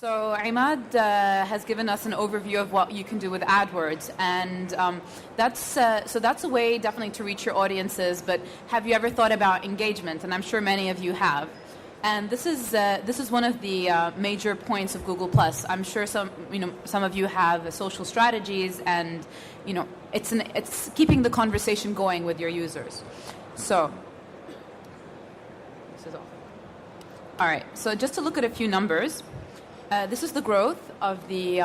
So Imad has given us an overview of what you can do with AdWords, and that's a way definitely to reach your audiences. But have you ever thought about engagement? And I'm sure many of you have. And this is one of the major points of Google Plus. I'm sure some of you have social strategies, and it's keeping the conversation going with your users. So this is all right. So just to look at a few numbers. This is the growth of the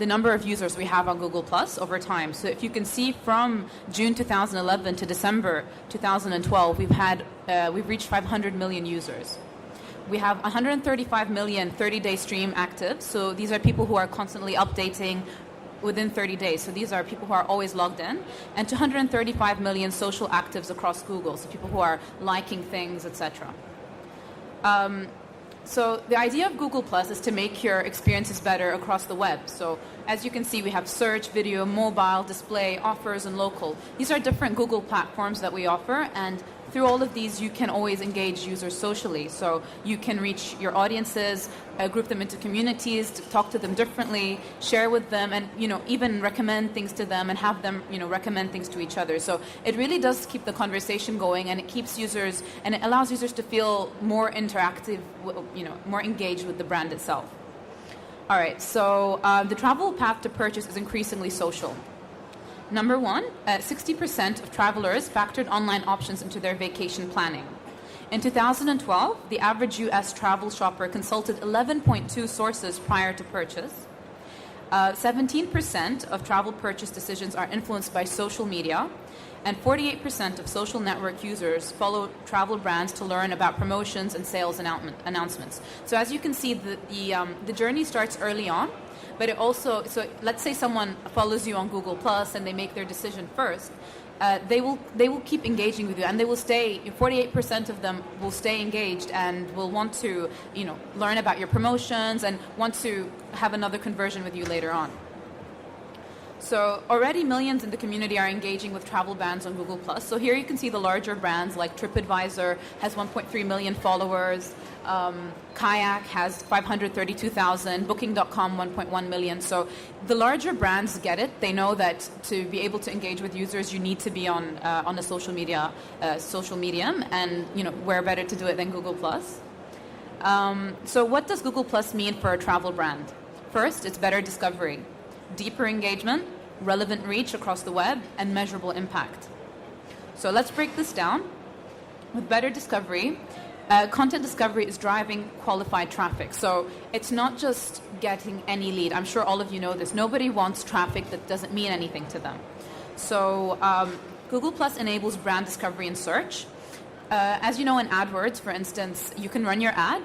number of users we have on Google Plus over time. So if you can see from June 2011 to December 2012, we've reached 500 million users. We have 135 million 30-day stream actives. So these are people who are constantly updating within 30 days. So these are people who are always logged in. And 235 million social actives across Google. So people who are liking things, etc. So the idea of Google Plus is to make your experiences better across the web. So as you can see, we have search, video, mobile, display, offers, and local. These are different Google platforms that we offer, and through all of these, you can always engage users socially. So you can reach your audiences, group them into communities, to talk to them differently, share with them, and even recommend things to them and have them recommend things to each other. So it really does keep the conversation going, and it keeps users and it allows users to feel more interactive, more engaged with the brand itself. All right, so the travel path to purchase is increasingly social. Number one, 60% of travelers factored online options into their vacation planning. In 2012, the average U.S. travel shopper consulted 11.2 sources prior to purchase. 17% of travel purchase decisions are influenced by social media, and 48% of social network users follow travel brands to learn about promotions and sales announcements. So as you can see, the journey starts early on. But it also, so let's say someone follows you on Google Plus and they make their decision first. They will keep engaging with you, and they will stay. 48% of them will stay engaged and will want to learn about your promotions and want to have another conversion with you later on. So already millions in the community are engaging with travel brands on Google+. So here you can see the larger brands like TripAdvisor has 1.3 million followers. Kayak has 532,000. Booking.com 1.1 million. So the larger brands get it. They know that to be able to engage with users, you need to be on a social medium, and where better to do it than Google+. So what does Google+ mean for a travel brand? First, it's better discovery. Deeper engagement, relevant reach across the web, and measurable impact. So let's break this down. With better discovery, content discovery is driving qualified traffic. So it's not just getting any lead. I'm sure all of you know this. Nobody wants traffic that doesn't mean anything to them. So Google Plus enables brand discovery and search. As you know, in AdWords, for instance, you can run your ad.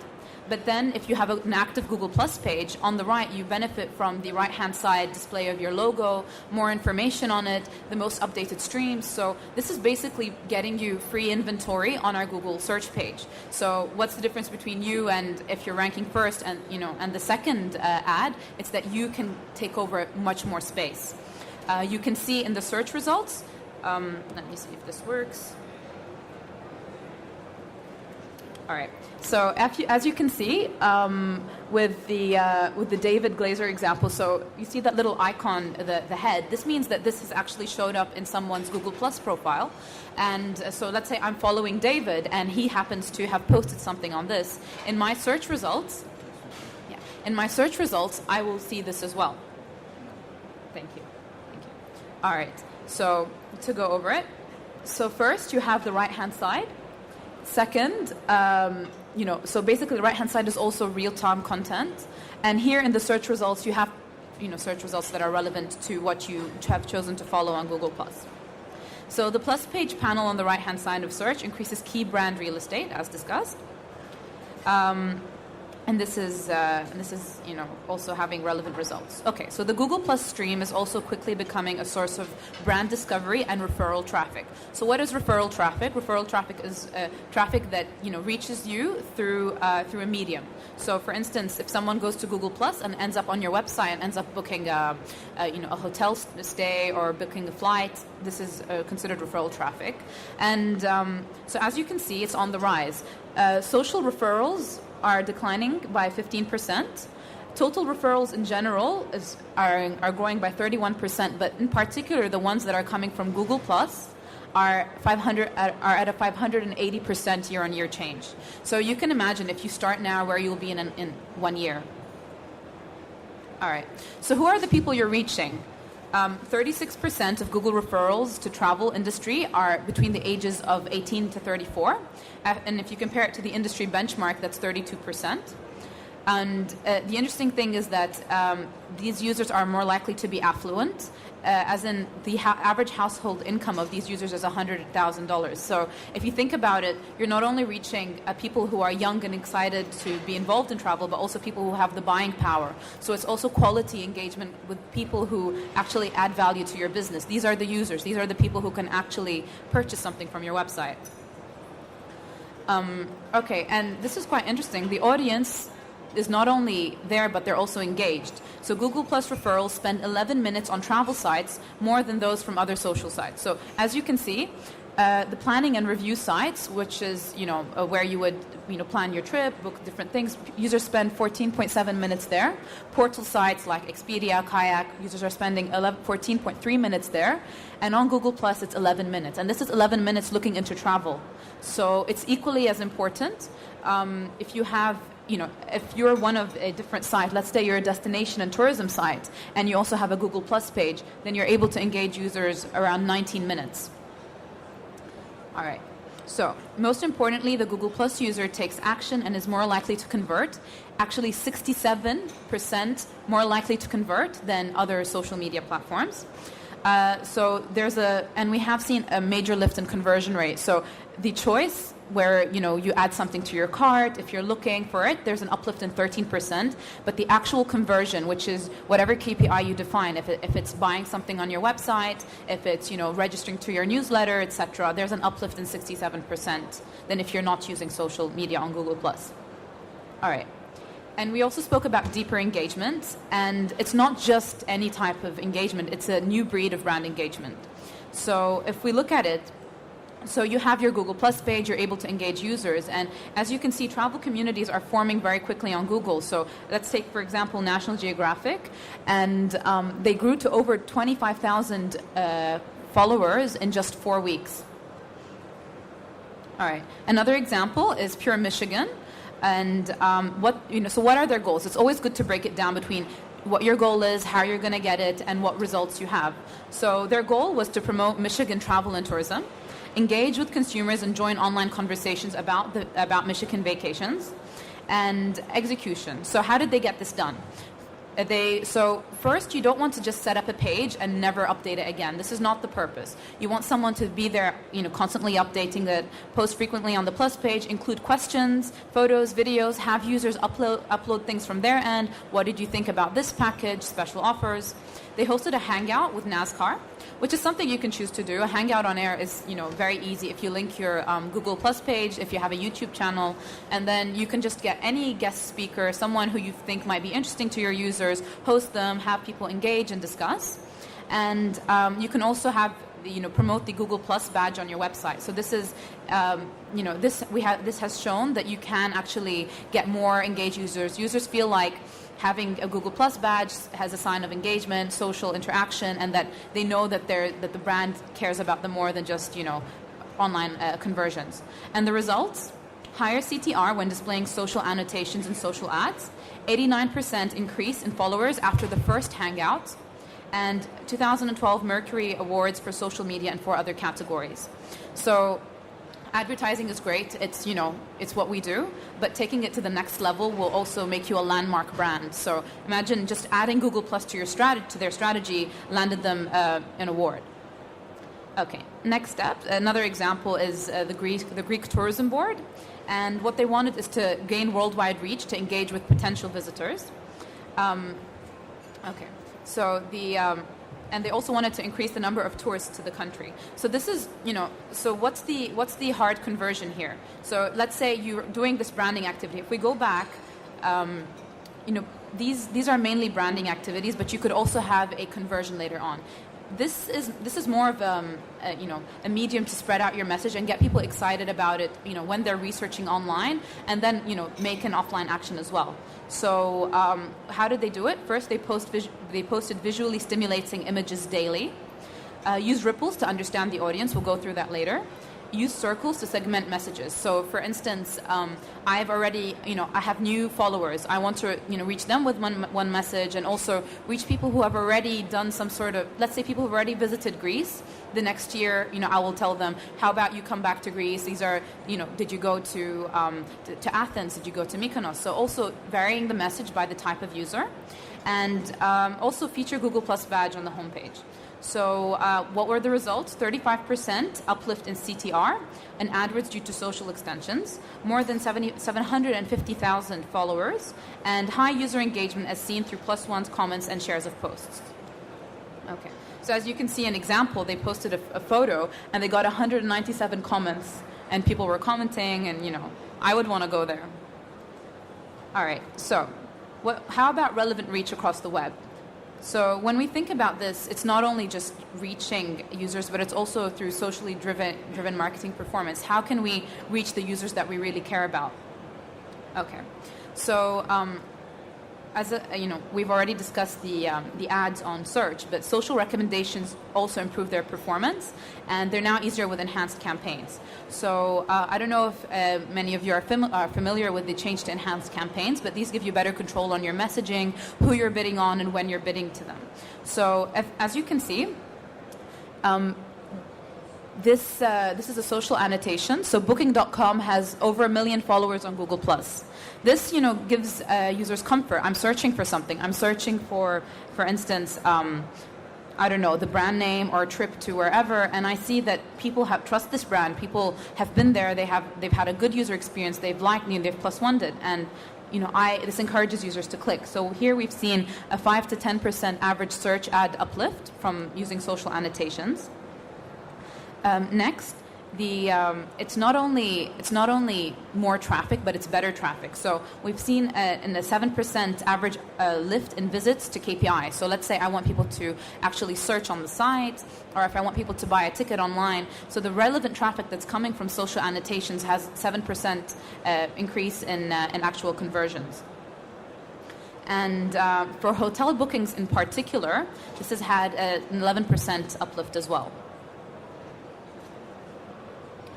But then if you have an active Google Plus page, on the right, you benefit from the right-hand side display of your logo, more information on it, the most updated streams. So this is basically getting you free inventory on our Google search page. So what's the difference between you and if you're ranking first and, and the second ad? It's that you can take over much more space. You can see in the search results, let me see if this works. All right. So as you can see, with the David Glazer example, so you see that little icon, the head. This means that this has actually showed up in someone's Google Plus profile. And so let's say I'm following David, and he happens to have posted something on this. In my search results, I will see this as well. Thank you. All right. So to go over it, so first you have the right-hand side. Second, so basically the right-hand side is also real-time content. And here in the search results, you have, search results that are relevant to what you have chosen to follow on Google+. So the Plus page panel on the right-hand side of search increases key brand real estate, as discussed. And this is also having relevant results. Okay, so the Google Plus stream is also quickly becoming a source of brand discovery and referral traffic. So what is referral traffic? Referral traffic is traffic that reaches you through a medium. So for instance, if someone goes to Google Plus and ends up on your website and ends up booking a hotel stay or booking a flight, this is considered referral traffic. And so as you can see, it's on the rise. Social referrals are declining by 15%, Total referrals in general are growing by 31%, but in particular, the ones that are coming from Google Plus are at a 580% year-on-year change. So you can imagine if you start now where you'll be in 1 year. All right. So who are the people you're reaching? 36% of Google referrals to travel industry are between the ages of 18 to 34. And if you compare it to the industry benchmark, that's 32%. And the interesting thing is that these users are more likely to be affluent, as in the average household income of these users is $100,000. So if you think about it, you're not only reaching people who are young and excited to be involved in travel, but also people who have the buying power. So it's also quality engagement with people who actually add value to your business. These are the users. These are the people who can actually purchase something from your website. Okay, and this is quite interesting. The audience is not only there, but they're also engaged. So Google Plus referrals spend 11 minutes on travel sites, more than those from other social sites. So as you can see, the planning and review sites, which is where you would plan your trip, book different things, users spend 14.7 minutes there. Portal sites like Expedia, Kayak, users are spending 14.3 minutes there. And on Google Plus, it's 11 minutes. And this is 11 minutes looking into travel. So it's equally as important. If you have if you're one of a different site, let's say you're a destination and tourism site, and you also have a Google Plus page, then you're able to engage users around 19 minutes. All right. So most importantly, the Google Plus user takes action and is more likely to convert. Actually, 67% more likely to convert than other social media platforms. So and we have seen a major lift in conversion rate. So the choice where you add something to your cart, if you're looking for it, there's an uplift in 13%. But the actual conversion, which is whatever KPI you define, if it's buying something on your website, if it's registering to your newsletter, etc., there's an uplift in 67% than if you're not using social media on Google Plus. All right. And we also spoke about deeper engagement, and it's not just any type of engagement, it's a new breed of brand engagement. So if we look at it, so you have your Google Plus page, you're able to engage users, and as you can see, travel communities are forming very quickly on Google. So let's take, for example, National Geographic, and they grew to over 25,000 followers in just 4 weeks. All right. Another example is Pure Michigan. And so what are their goals? It's always good to break it down between what your goal is, how you're going to get it, and what results you have. So their goal was to promote Michigan travel and tourism, engage with consumers and join online conversations about Michigan vacations, and execution. So how did they get this done? So first, you don't want to just set up a page and never update it again. This is not the purpose. You want someone to be there, constantly updating it, post frequently on the Plus page, include questions, photos, videos, have users upload things from their end. What did you think about this package, special offers? They hosted a hangout with NASCAR, which is something you can choose to do. A hangout on air is, very easy if you link your Google Plus page, if you have a YouTube channel, and then you can just get any guest speaker, someone who you think might be interesting to your users, host them, have people engage and discuss. And you can also have promote the Google Plus badge on your website. So this is, this has shown that you can actually get more engaged users. Users feel like having a Google Plus badge has a sign of engagement, social interaction, and that they know that the brand cares about them more than just online conversions. And the results: higher CTR when displaying social annotations and social ads, 89% increase in followers after the first hangout, and 2012 Mercury Awards for social media and 4 other categories. So advertising is great. It's what we do, but taking it to the next level will also make you a landmark brand. So imagine just adding Google Plus to their strategy landed them an award. Okay, next step. Another example is the Greek Tourism Board, and what they wanted is to gain worldwide reach to engage with potential visitors. Okay, so and they also wanted to increase the number of tourists to the country. So this is, so what's the hard conversion here? So let's say you're doing this branding activity. If we go back, these are mainly branding activities, but you could also have a conversion later on. this is more of a medium to spread out your message and get people excited about it, when they're researching online, and then make an offline action as well. So how did they do it? First, they posted visually stimulating images daily. Use ripples to understand the audience. We'll go through that later. Use circles to segment messages. So, for instance, I've already, I have new followers. I want to, reach them with one message, and also reach people who have already done some sort of, let's say, people who've already visited Greece. The next year, I will tell them, how about you come back to Greece? These are, did you go to Athens? Did you go to Mykonos? So, also varying the message by the type of user, and also feature Google Plus badge on the homepage. So what were the results? 35% uplift in CTR and AdWords due to social extensions, more than 750,000 followers, and high user engagement as seen through +1s, comments, and shares of posts. Okay, so as you can see an example, they posted a photo and they got 197 comments, and people were commenting, and I would want to go there. All right, so how about relevant reach across the web? So when we think about this, it's not only just reaching users, but it's also through socially driven marketing performance. How can we reach the users that we really care about? Okay, so we've already discussed the ads on search, but social recommendations also improve their performance, and they're now easier with enhanced campaigns. So I don't know if many of you are familiar with the change to enhanced campaigns, but these give you better control on your messaging, who you're bidding on, and when you're bidding to them. So as you can see, this is a social annotation. So Booking.com has over 1 million followers on Google+. This, gives users comfort. I'm searching for something. I'm searching for instance, I don't know, the brand name or a trip to wherever, and I see that people trust this brand. People have been there. They've had a good user experience. They've liked me. They've +1'd it, and this encourages users to click. So here we've seen a 5 to 10% average search ad uplift from using social annotations. Next, it's not only more traffic, but it's better traffic. So we've seen in a 7% average lift in visits to KPI. So let's say I want people to actually search on the site, or if I want people to buy a ticket online. So the relevant traffic that's coming from social annotations has 7% increase in actual conversions. And for hotel bookings in particular, this has had an 11% uplift as well.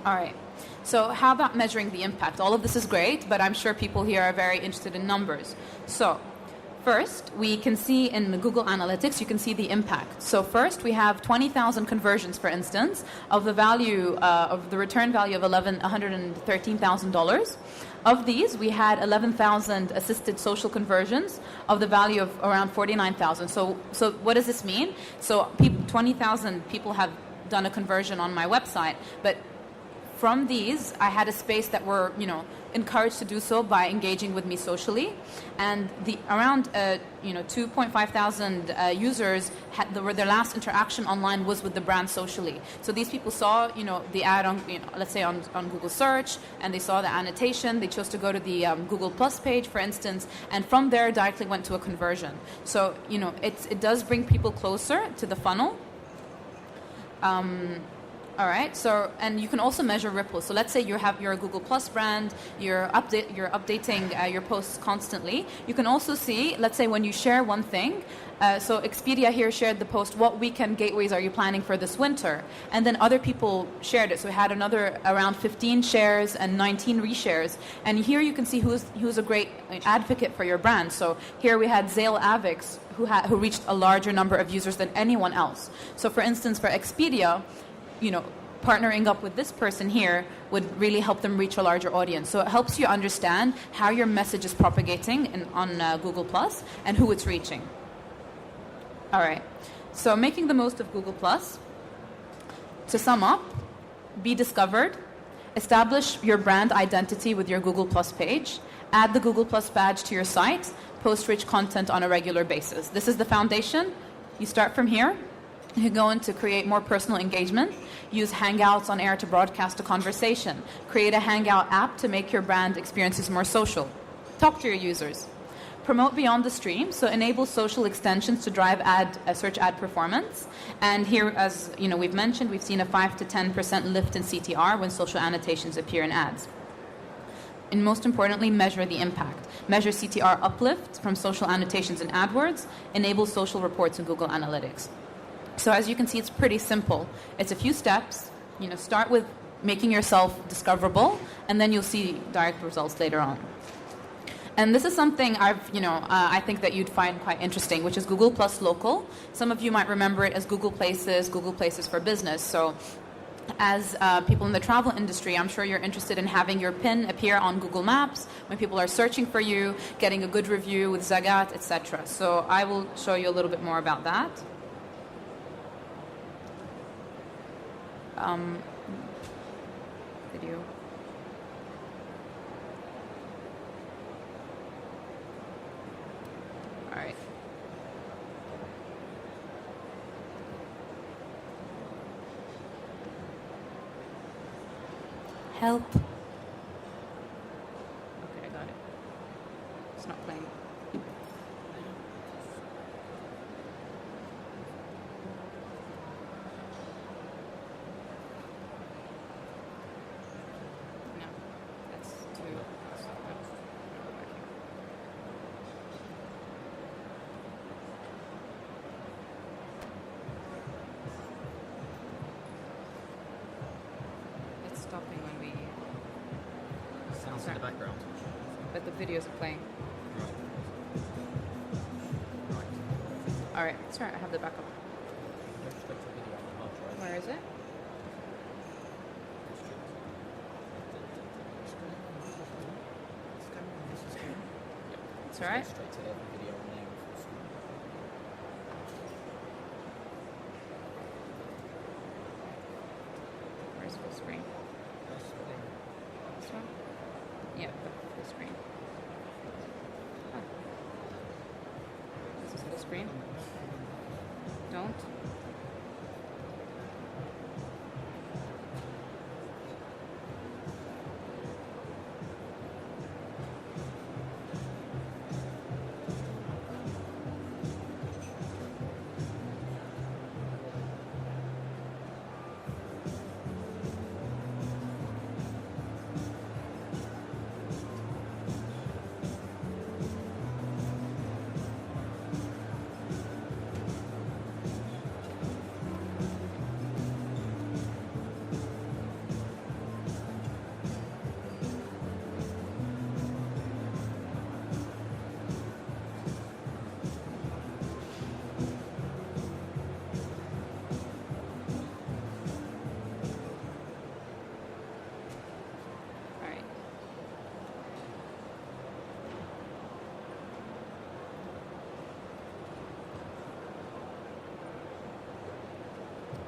All right, so how about measuring the impact? All of this is great, but I'm sure people here are very interested in numbers. So first, we can see in the Google Analytics, you can see the impact. So first, we have 20,000 conversions, for instance, of the value of the return value of $113,000. Of these, we had 11,000 assisted social conversions of the value of around 49,000. So what does this mean? So 20,000 people have done a conversion on my website, but from these, I had a space that were, encouraged to do so by engaging with me socially, and around 2,500 users their last interaction online was with the brand socially. So these people saw, the ad on, let's say on Google search, and they saw the annotation. They chose to go to the Google Plus page, for instance, and from there directly went to a conversion. So it does bring people closer to the funnel. All right. So, and you can also measure ripples. So, let's say you're a Google Plus brand. You're updating your posts constantly. You can also see, let's say, when you share one thing. So, Expedia here shared the post. What weekend gateways are you planning for this winter? And then other people shared it. So, we had another around 15 shares and 19 reshares. And here you can see who's a great advocate for your brand. So, here we had Zale Avix, who reached a larger number of users than anyone else. So, for instance, for Expedia, partnering up with this person here would really help them reach a larger audience. So it helps you understand how your message is propagating on Google Plus and who it's reaching. All right. So making the most of Google Plus. To sum up, be discovered, establish your brand identity with your Google Plus page, add the Google Plus badge to your site, post rich content on a regular basis. This is the foundation. You start from here. You go on to create more personal engagement. Use Hangouts on air to broadcast a conversation. Create a Hangout app to make your brand experiences more social. Talk to your users. promote beyond the stream, so enable social extensions to drive search ad performance. And here, as we've mentioned, we've seen a 5 to 10% lift in CTR when social annotations appear in ads. And most importantly, measure the impact. Measure CTR uplift from social annotations in AdWords. Enable social reports in Google Analytics. So as you can see, it's pretty simple. It's a few steps. Start with making yourself discoverable, and then you'll see direct results later on. And this is something I think that you'd find quite interesting, which is Google Plus Local. Some of you might remember it as Google Places for Business. So as people in the travel industry, I'm sure you're interested in having your pin appear on Google Maps when people are searching for you, getting a good review with Zagat, etc. So I will show you a little bit more about that. Video. All right. Help. Okay, I got it. It's not playing. No, that's too. It's stopping when we. Sounds in the background. But the videos are playing. Right. All right, sorry, I have the backup. Just click the video on the hard drive. Where is it? It's all right. Straight to the video on there. Where's full screen? This one? Yeah, full screen. Huh. This is full screen. Don't.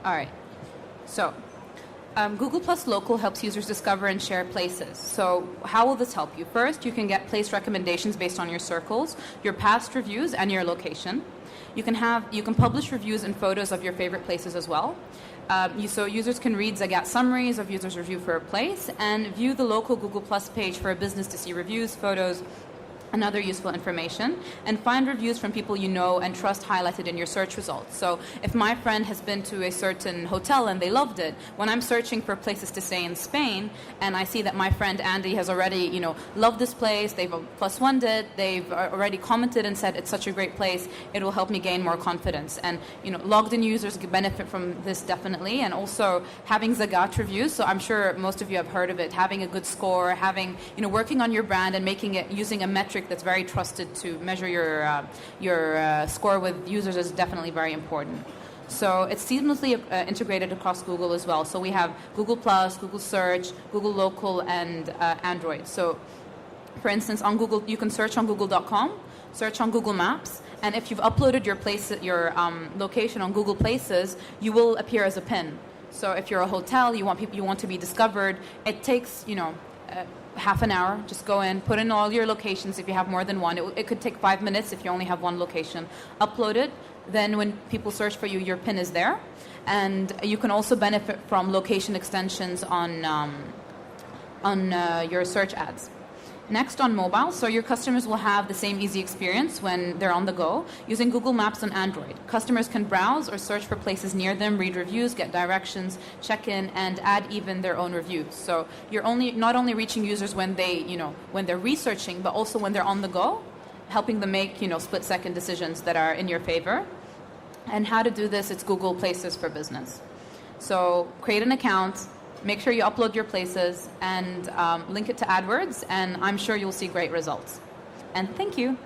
All right. So Google Plus Local helps users discover and share places. So how will this help you? First, you can get place recommendations based on your circles, your past reviews, and your location. You can publish reviews and photos of your favorite places as well. So users can read Zagat summaries of users' review for a place and view the local Google Plus page for a business to see reviews, photos, and other useful information, and find reviews from people you know and trust highlighted in your search results. So if my friend has been to a certain hotel and they loved it, when I'm searching for places to stay in Spain and I see that my friend Andy has already, loved this place, they've +1'd it, they've already commented and said it's such a great place, it will help me gain more confidence. And logged in users benefit from this definitely, and also having Zagat reviews. So I'm sure most of you have heard of it, having a good score, working on your brand and making it using a metric that's very trusted to measure your score with users is definitely very important. So it's seamlessly integrated across Google as well. So we have Google Plus, Google Search, Google Local, and Android. So for instance, on Google, you can search on google.com, search on Google Maps, and if you've uploaded your location on Google Places, you will appear as a pin. So if you're a hotel, you want to be discovered, it takes, half an hour. Just go in, put in all your locations if you have more than one. It could take 5 minutes if you only have one location. Upload it. Then when people search for you, your pin is there. And you can also benefit from location extensions on your search ads. Next, on mobile, so your customers will have the same easy experience when they're on the go using Google Maps on Android. Customers can browse or search for places near them, read reviews, get directions, check in, and add even their own reviews. So you're not only reaching users when when they're researching, but also when they're on the go, helping them make split-second decisions that are in your favor. And how to do this? It's Google Places for Business. So create an account. Make sure you upload your places and link it to AdWords, and I'm sure you'll see great results. And thank you.